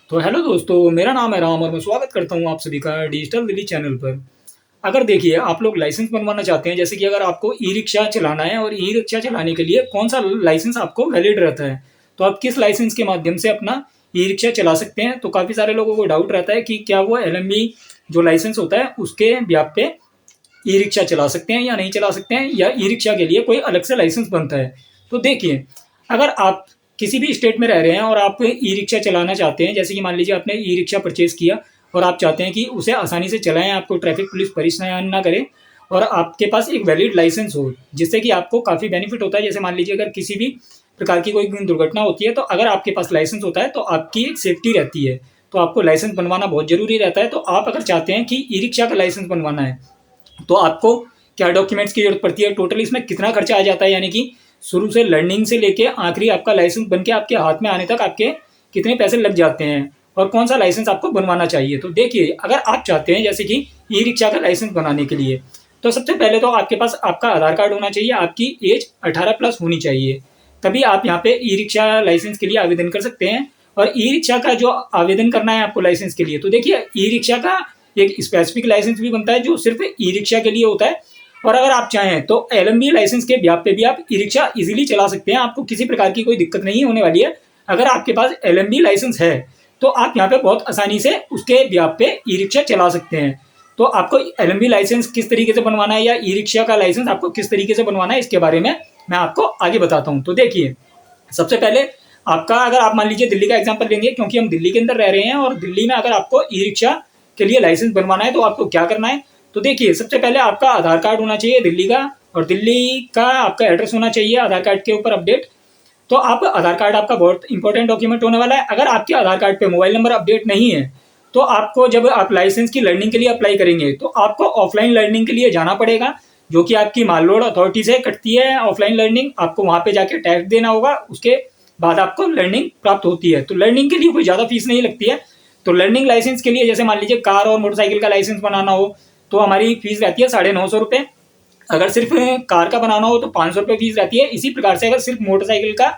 तो हेलो दोस्तों, मेरा नाम है राम और मैं स्वागत करता हूँ आप सभी का डिजिटल दिल्ली चैनल पर। अगर देखिए आप लोग लाइसेंस बनवाना चाहते हैं, जैसे कि अगर आपको ई रिक्शा चलाना है और ई रिक्शा चलाने के लिए कौन सा लाइसेंस आपको वैलिड रहता है, तो आप किस लाइसेंस के माध्यम से अपना ई रिक्शा चला सकते हैं। तो काफ़ी सारे लोगों को डाउट रहता है कि क्या वो एलएमबी जो लाइसेंस होता है उसके ब्याप पे ई रिक्शा चला सकते हैं या नहीं चला सकते हैं, या ई रिक्शा के लिए कोई अलग से लाइसेंस बनता है। तो देखिए, अगर आप किसी भी स्टेट में रह रहे हैं और आप ई रिक्शा चलाना चाहते हैं, जैसे कि मान लीजिए आपने ई रिक्शा परचेज किया और आप चाहते हैं कि उसे आसानी से चलाएं, आपको ट्रैफिक पुलिस परेशान ना करे और आपके पास एक वैलिड लाइसेंस हो, जिससे कि आपको काफ़ी बेनिफिट होता है। जैसे मान लीजिए अगर किसी भी प्रकार की कोई दुर्घटना होती है, तो अगर आपके पास लाइसेंस होता है तो आपकी एक सेफ्टी रहती है। तो आपको लाइसेंस बनवाना बहुत ज़रूरी रहता है। तो आप अगर चाहते हैं कि ई रिक्शा का लाइसेंस बनवाना है, तो आपको क्या डॉक्यूमेंट्स की जरूरत पड़ती है, टोटल इसमें कितना खर्चा आ जाता है, यानी कि शुरू से लर्निंग से लेके आखिरी आपका लाइसेंस बनके आपके हाथ में आने तक आपके कितने पैसे लग जाते हैं और कौन सा लाइसेंस आपको बनवाना चाहिए। तो देखिए, अगर आप चाहते हैं जैसे कि ई रिक्शा का लाइसेंस बनाने के लिए, तो सबसे पहले तो आपके पास आपका आधार कार्ड होना चाहिए, आपकी एज 18+ होनी चाहिए, तभी आप यहाँ पे ई रिक्शा लाइसेंस के लिए आवेदन कर सकते हैं। और ई रिक्शा का जो आवेदन करना है आपको लाइसेंस के लिए, तो देखिए ई रिक्शा का एक स्पेसिफिक लाइसेंस भी बनता है जो सिर्फ ई रिक्शा के लिए होता है। और अगर आप चाहें तो एलएमबी लाइसेंस के ब्याप पे भी आप ई रिक्शा इजीली चला सकते हैं, आपको किसी प्रकार की कोई दिक्कत नहीं होने वाली है। अगर आपके पास एलएमबी लाइसेंस है तो आप यहाँ पे बहुत आसानी से उसके ब्याप पे ई रिक्शा चला सकते हैं। तो आपको एलएमबी लाइसेंस किस तरीके से बनवाना है या ई रिक्शा का लाइसेंस आपको किस तरीके से बनवाना है, इसके बारे में मैं आपको आगे बताता हूँ। तो देखिए, सबसे पहले आपका, अगर आप मान लीजिए दिल्ली का एग्जाम्पल लेंगे, क्योंकि हम दिल्ली के अंदर रह रहे हैं और दिल्ली में अगर आपको ई रिक्शा के लिए लाइसेंस बनवाना है तो आपको क्या करना है। तो देखिए, सबसे पहले आपका आधार कार्ड होना चाहिए दिल्ली का, और दिल्ली का आपका एड्रेस होना चाहिए आधार कार्ड के ऊपर अपडेट। तो आप आधार कार्ड आपका बहुत इंपॉर्टेंट डॉक्यूमेंट होने वाला है। अगर आपके आधार कार्ड पे मोबाइल नंबर अपडेट नहीं है, तो आपको जब आप लाइसेंस की लर्निंग के लिए अप्लाई करेंगे तो आपको ऑफलाइन लर्निंग के लिए जाना पड़ेगा, जो कि आपकी माल रोड अथॉरिटी से कटती है ऑफलाइन लर्निंग। आपको वहाँ पे जाके टेस्ट देना होगा, उसके बाद आपको लर्निंग प्राप्त होती है। तो लर्निंग के लिए कोई ज़्यादा फीस नहीं लगती है। तो लर्निंग लाइसेंस के लिए, जैसे मान लीजिए कार और मोटरसाइकिल का लाइसेंस बनाना हो, तो हमारी फीस रहती है 950 रुपये। अगर सिर्फ कार का बनाना हो तो 500 रुपये फीस रहती है। इसी प्रकार से अगर सिर्फ मोटरसाइकिल का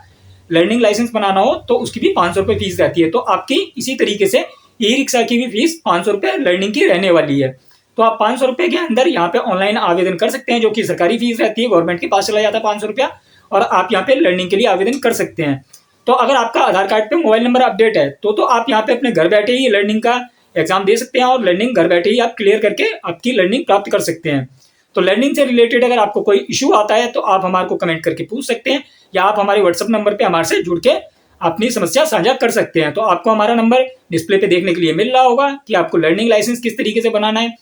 लर्निंग लाइसेंस बनाना हो तो उसकी भी 500 रुपये फीस रहती है। तो आपकी इसी तरीके से ई रिक्शा की भी फीस 500 रुपये लर्निंग की रहने वाली है। तो आप 500 रुपये के अंदर यहाँ पे ऑनलाइन आवेदन कर सकते हैं, जो कि सरकारी फीस रहती है, गवर्नमेंट के पास चला जाता है 500 रुपया, और आप यहाँ पे लर्निंग के लिए आवेदन कर सकते हैं। तो अगर आपका आधार कार्ड पे मोबाइल नंबर अपडेट है तो आप यहाँ पे अपने घर बैठे ही लर्निंग का एग्जाम दे सकते हैं और लर्निंग घर बैठे ही आप क्लियर करके आपकी लर्निंग प्राप्त कर सकते हैं। तो लर्निंग से रिलेटेड अगर आपको कोई इशू आता है तो आप हमारे को कमेंट करके पूछ सकते हैं, या आप हमारे व्हाट्सएप नंबर पे हमारे से जुड़ के अपनी समस्या साझा कर सकते हैं। तो आपको हमारा नंबर डिस्प्ले पे देखने के लिए मिल रहा होगा कि आपको लर्निंग लाइसेंस किस तरीके से बनाना है।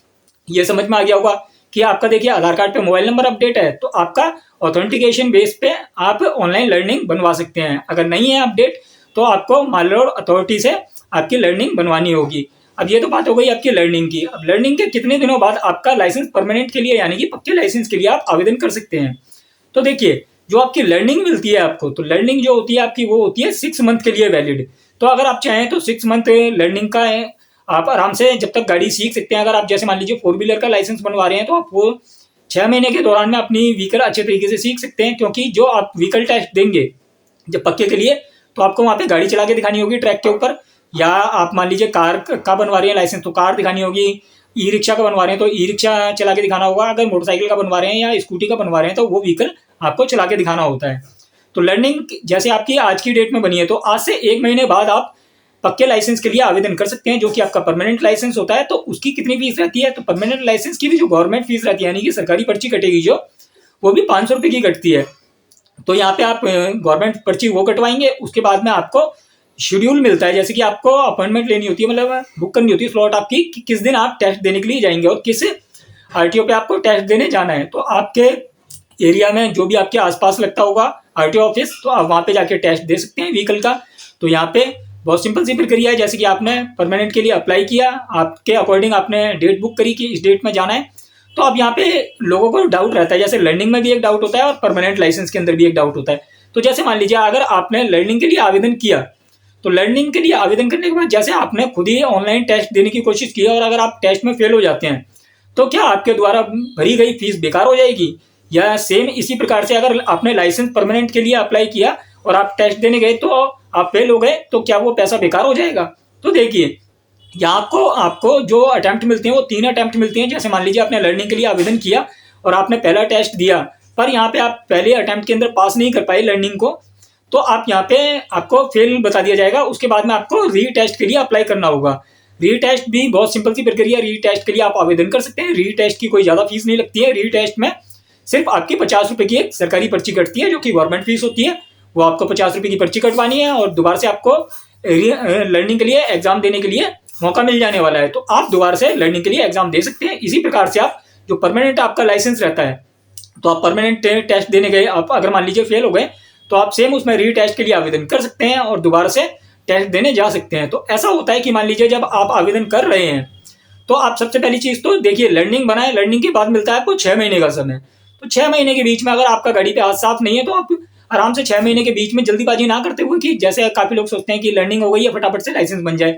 ये समझ में आ गया होगा कि आपका, देखिए, आधार कार्ड पे मोबाइल नंबर अपडेट है तो आपका ऑथेंटिकेशन बेस पे आप ऑनलाइन लर्निंग बनवा सकते हैं। अगर नहीं है अपडेट तो आपको माल रोड अथॉरिटी से आपकी लर्निंग बनवानी होगी। अब ये तो बात हो गई आपकी लर्निंग की। अब लर्निंग के कितने दिनों बाद आपका लाइसेंस परमानेंट के लिए, यानी कि पक्के लाइसेंस के लिए आप आवेदन कर सकते हैं। तो देखिए, जो आपकी लर्निंग मिलती है आपको, तो लर्निंग जो होती है आपकी वो होती है 6 मंथ के लिए वैलिड। तो अगर आप चाहें तो 6 मंथ लर्निंग का है, आप आराम से जब तक गाड़ी सीख सकते हैं। अगर आप जैसे मान लीजिए 4 व्हीलर का लाइसेंस बनवा रहे हैं तो आप वो 6 महीने के दौरान में अपनी व्हीकल अच्छे तरीके से सीख सकते हैं, क्योंकि जो आप व्हीकल टेस्ट देंगे जब पक्के के लिए, तो आपको वहाँ पे गाड़ी चला के दिखानी होगी ट्रैक के ऊपर। या आप मान लीजिए कार का बनवा रहे हैं लाइसेंस तो कार दिखानी होगी, ई रिक्शा का बनवा रहे हैं तो ई रिक्शा चला के दिखाना होगा, अगर मोटरसाइकिल का बनवा रहे हैं या स्कूटी का बनवा रहे हैं तो वो व्हीकल आपको चला के दिखाना होता है। तो लर्निंग जैसे आपकी आज की डेट में बनी है, तो आज से 1 महीने बाद आप पक्के लाइसेंस के लिए आवेदन कर सकते हैं, जो कि आपका परमानेंट लाइसेंस होता है। तो उसकी कितनी फीस रहती है, तो परमानेंट लाइसेंस की भी जो गवर्नमेंट फीस रहती है, यानी कि सरकारी पर्ची कटेगी जो, वो भी 500 रुपये की कटती है। तो यहाँ पे आप गवर्नमेंट पर्ची वो कटवाएंगे, उसके बाद में आपको शेड्यूल मिलता है, जैसे कि आपको अपॉइंटमेंट लेनी होती है, मतलब बुक करनी होती है स्लॉट आपकी कि किस दिन आप टेस्ट देने के लिए जाएंगे और किस आरटीओ पे आपको टेस्ट देने जाना है। तो आपके एरिया में जो भी आपके आसपास लगता होगा आरटीओ ऑफिस, तो आप वहाँ पे जाके टेस्ट दे सकते हैं व्हीकल का। तो यहाँ पे बहुत सिंपल सी प्रक्रिया है, जैसे कि आपने परमानेंट के लिए अप्लाई किया, आपके अकॉर्डिंग आपने डेट बुक करी कि इस डेट में जाना है। तो अब यहाँ पे लोगों को डाउट रहता है, जैसे लर्निंग में भी एक डाउट होता है और परमानेंट लाइसेंस के अंदर भी एक डाउट होता है। तो जैसे मान लीजिए अगर आपने लर्निंग के लिए आवेदन किया, तो लर्निंग के लिए आवेदन करने के बाद जैसे आपने खुद ही ऑनलाइन टेस्ट देने की कोशिश की और अगर आप टेस्ट में फेल हो जाते हैं, तो क्या आपके द्वारा भरी गई फीस बेकार हो जाएगी? या सेम इसी प्रकार से अगर आपने लाइसेंस परमानेंट के लिए अप्लाई किया और आप टेस्ट देने गए तो आप फेल हो गए, तो क्या वो पैसा बेकार हो जाएगा? तो देखिए, यहाँ आपको आपको जो अटेम्प्ट मिलते हैं वो 3 अटेम्प्ट मिलते हैं। जैसे मान लीजिए आपने लर्निंग के लिए आवेदन किया और आपने पहला टेस्ट दिया, पर यहाँ पे आप पहले अटेम्प्ट के अंदर पास नहीं कर पाए लर्निंग को, तो आप यहाँ पे आपको फेल बता दिया जाएगा। उसके बाद में आपको रीटेस्ट के लिए अप्लाई करना होगा। रीटेस्ट भी बहुत सिंपल सी प्रक्रिया। रीटेस्ट के लिए आप आवेदन कर सकते हैं। रीटेस्ट की कोई ज़्यादा फीस नहीं लगती है। रीटेस्ट में सिर्फ आपकी 50 रुपये की एक सरकारी पर्ची कटती है, जो कि गवर्नमेंट फीस होती है। वो आपको 50 रुपये की पर्ची कटवानी है और दोबारा से आपको लर्निंग के लिए एग्जाम देने के लिए मौका मिल जाने वाला है। तो आप दोबारा से लर्निंग के लिए एग्जाम दे सकते हैं। इसी प्रकार से आप जो परमानेंट आपका लाइसेंस रहता है, तो आप परमानेंट टेस्ट देने गए, आप अगर मान लीजिए फेल हो गए, तो आप सेम उसमें रीटेस्ट के लिए आवेदन कर सकते हैं और दोबारा से टेस्ट देने जा सकते हैं। तो ऐसा होता है कि मान लीजिए जब आप आवेदन कर रहे हैं, तो आप सबसे पहली चीज तो देखिए लर्निंग बनाए। लर्निंग के बाद मिलता है आपको 6 महीने का समय। तो 6 महीने के बीच में अगर आपका गाड़ी पे हाथ साफ नहीं है, तो आप आराम से 6 महीने के बीच में जल्दीबाजी ना करते हुए, कि जैसे काफी लोग सोचते हैं कि लर्निंग हो गई है फटाफट से लाइसेंस बन जाए,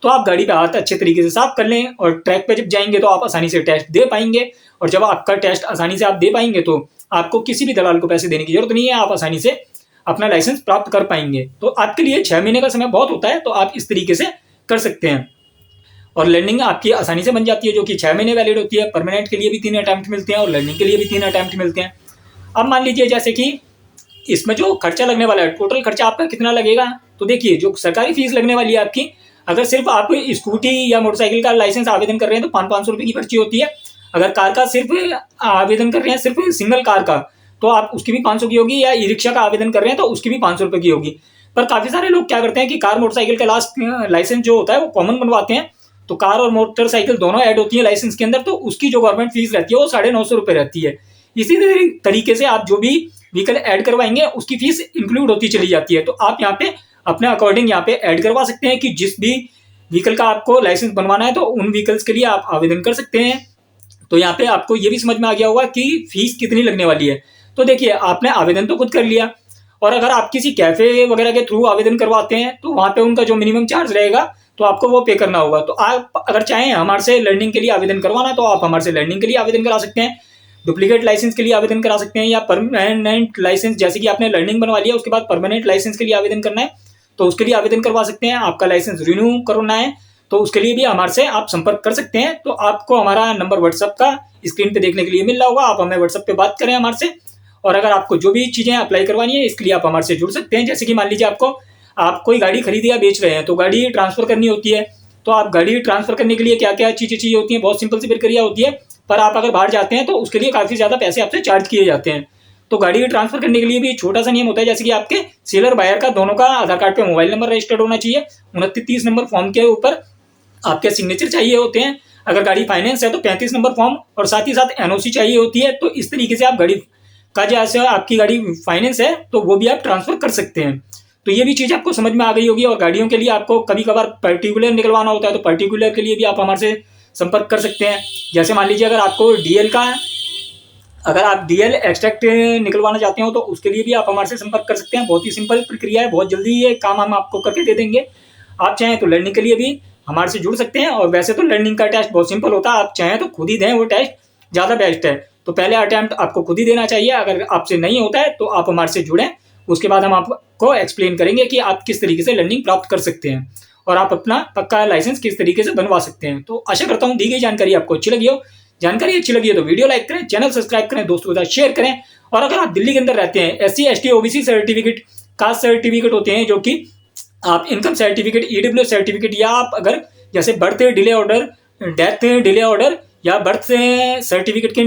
तो आप गाड़ी पे हाथ अच्छे तरीके से साफ कर लें और ट्रैक पे जब जाएंगे तो आप आसानी से टेस्ट दे पाएंगे। और जब आपका टेस्ट आसानी से आप दे पाएंगे, तो आपको किसी भी दलाल को पैसे देने की जरूरत नहीं है। आप आसानी से अपना लाइसेंस प्राप्त कर पाएंगे। तो आपके लिए 6 महीने का समय बहुत होता है, तो आप इस तरीके से कर सकते हैं और लर्निंग आपकी आसानी से बन जाती है, जो कि 6 महीने वैलिड होती है। परमानेंट के लिए भी 3 अटेम्प्ट मिलते हैं और लर्निंग के लिए भी 3 अटेम्प्ट मिलते हैं। अब मान लीजिए जैसे कि इसमें जो खर्चा लगने वाला है, टोटल खर्चा आपका कितना लगेगा, तो देखिए जो सरकारी फीस लगने वाली है आपकी, अगर सिर्फ आप स्कूटी या मोटरसाइकिल का लाइसेंस आवेदन कर रहे हैं तो 500 रुपये की पर्ची होती है। अगर कार का सिर्फ आवेदन कर रहे हैं, सिर्फ सिंगल कार का, तो आप उसकी भी 500 की होगी। या ई रिक्शा का आवेदन कर रहे हैं तो उसकी भी 500 रुपये की होगी। पर काफी सारे लोग क्या करते हैं कि कार मोटरसाइकिल का लाइसेंस जो होता है वो कॉमन बनवाते हैं, तो कार और मोटरसाइकिल दोनों ऐड होती है लाइसेंस के अंदर, तो उसकी जो गवर्नमेंट फीस रहती है वो 950 रुपये रहती है। इसी तरीके से आप जो भी व्हीकल ऐड करवाएंगे उसकी फीस इंक्लूड होती चली जाती है। तो आप यहाँ पे अपने अकॉर्डिंग यहाँ पे ऐड करवा सकते हैं कि जिस भी व्हीकल का आपको लाइसेंस बनवाना है, तो उन व्हीकल्स के लिए आप आवेदन कर सकते हैं। तो यहाँ पे आपको ये भी समझ में आ गया होगा कि फीस कितनी लगने वाली है। तो देखिए, आपने आवेदन तो खुद कर लिया, और अगर आप किसी कैफे वगैरह के थ्रू आवेदन करवाते हैं, तो वहाँ पे उनका जो मिनिमम चार्ज रहेगा, तो आपको वो पे करना होगा। तो आप अगर चाहें हमारे से लर्निंग के लिए आवेदन करवाना, तो आप हमारे से लर्निंग के लिए आवेदन करा सकते हैं, डुप्लीकेट लाइसेंस के लिए आवेदन करा सकते हैं, या परमानेंट लाइसेंस, जैसे कि आपने लर्निंग बनवा लिया उसके बाद परमानेंट लाइसेंस के लिए आवेदन करना है, तो उसके लिए आवेदन करवा सकते हैं। आपका लाइसेंस रिन्यू करवाना है, तो उसके लिए भी हमारे से आप संपर्क कर सकते हैं। तो आपको हमारा नंबर व्हाट्सएप का स्क्रीन पे देखने के लिए मिल रहा होगा, आप हमें व्हाट्सएप पे बात करें हमारे से। और अगर आपको जो भी चीजें अप्लाई करवानी है, इसके लिए आप हमारे से जुड़ सकते हैं। जैसे कि मान लीजिए आप कोई गाड़ी खरीदी या बेच रहे हैं, तो गाड़ी ट्रांसफर करनी होती है। तो आप गाड़ी ट्रांसफर करने के लिए क्या क्या चीजें चाहिए होती हैं, बहुत सिंपल सी प्रक्रिया होती है, पर आप अगर बाहर जाते हैं तो उसके लिए काफी ज्यादा पैसे आपसे चार्ज किए जाते हैं। तो गाड़ी ट्रांसफर करने के लिए भी छोटा सा नियम होता है, जैसे कि आपके सेलर बायर का दोनों का आधार कार्ड पे मोबाइल नंबर रजिस्टर्ड होना चाहिए। 29 नंबर फॉर्म के ऊपर आपके सिग्नेचर चाहिए होते हैं। अगर गाड़ी फाइनेंस है तो 35 नंबर फॉर्म, और साथ ही साथ एनओसी चाहिए होती है। तो इस तरीके से आप गाड़ी का, जैसे आपकी गाड़ी फाइनेंस है तो वो भी आप ट्रांसफर कर सकते हैं। तो ये भी चीज आपको समझ में आ गई होगी। और गाड़ियों के लिए आपको कभी कभार पर्टिकुलर निकलवाना होता है, तो पर्टिकुलर के लिए भी आप हमारे से संपर्क कर सकते हैं। जैसे मान लीजिए अगर आपको अगर आप डीएल एक्सट्रैक्ट निकलवाना चाहते हो, तो उसके लिए भी आप हमारे से संपर्क कर सकते हैं। बहुत ही सिंपल प्रक्रिया है, बहुत जल्दी ये काम हम आपको करके दे देंगे। आप चाहें तो लर्निंग के लिए भी हमारे से जुड़ सकते हैं। और वैसे तो लर्निंग का टेस्ट बहुत सिंपल होता है, आप चाहें तो खुद ही दें, वो टेस्ट ज़्यादा बेस्ट है। तो पहले अटेम्प्ट आपको खुद ही देना चाहिए। अगर आपसे नहीं होता है तो आप हमारे से जुड़ें, उसके बाद हम आपको एक्सप्लेन करेंगे कि आप किस तरीके से लर्निंग प्राप्त कर सकते हैं और आप अपना पक्का लाइसेंस किस तरीके से बनवा सकते हैं। तो आशा करता हूँ दी गई जानकारी आपको अच्छी लगी हो। जानकारी अच्छी लगी है तो वीडियो लाइक करें, चैनल सब्सक्राइब करें, दोस्तों के साथ शेयर करें। और अगर आप दिल्ली के अंदर रहते हैं, SC ST OBC certificate, caste certificate होते हैं, जो कि आप इनकम सर्टिफिकेट, EWS सर्टिफिकेट, या आप अगर जैसे birth delay order, death delay order, या बर्थ सर्टिफिकेट के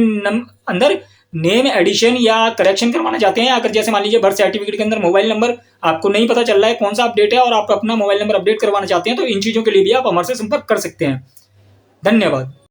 अंदर नेम एडिशन या करेक्शन करवाना चाहते हैं। अगर जैसे मान लीजिए बर्थ सर्टिफिकेट के अंदर मोबाइल नंबर आपको नहीं पता चल रहा है कौन सा अपडेट है, और आप अपना मोबाइल नंबर अपडेट करवाना चाहते हैं, तो इन चीज़ों के लिए भी आप हमारे से संपर्क कर सकते हैं। धन्यवाद।